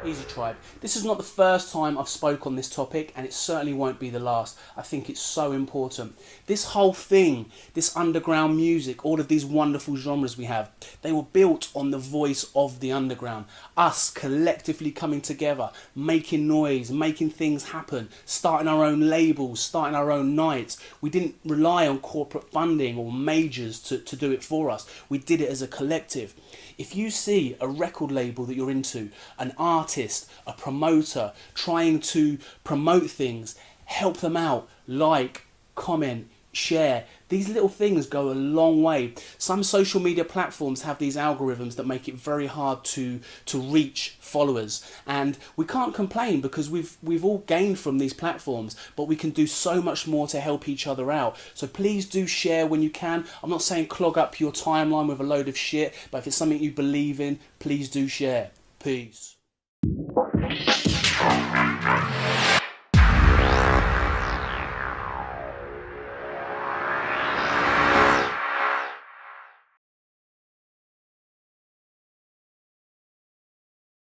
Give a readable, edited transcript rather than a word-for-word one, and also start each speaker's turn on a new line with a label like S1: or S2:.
S1: Easy Tribe. This is not the first time I've spoke on this topic, and it certainly won't be the last. I think it's so important. This whole thing, this underground music, all of these wonderful genres we have, they were built on the voice of the underground. Us collectively coming together, making noise, making things happen, starting our own labels, starting our own nights. We didn't rely on corporate funding or majors to do it for us. We did it as a collective. If you see a record label that you're into, an artist, a promoter trying to promote things, help them out, like, comment, share. These little things go a long way. Some social media platforms have these algorithms that make it very hard to reach followers, and we can't complain because we've all gained from these platforms, but we can do so much more to help each other out. So please do share when you can. I'm not saying clog up your timeline with a load of shit, but if it's something you believe in, please do share. Peace.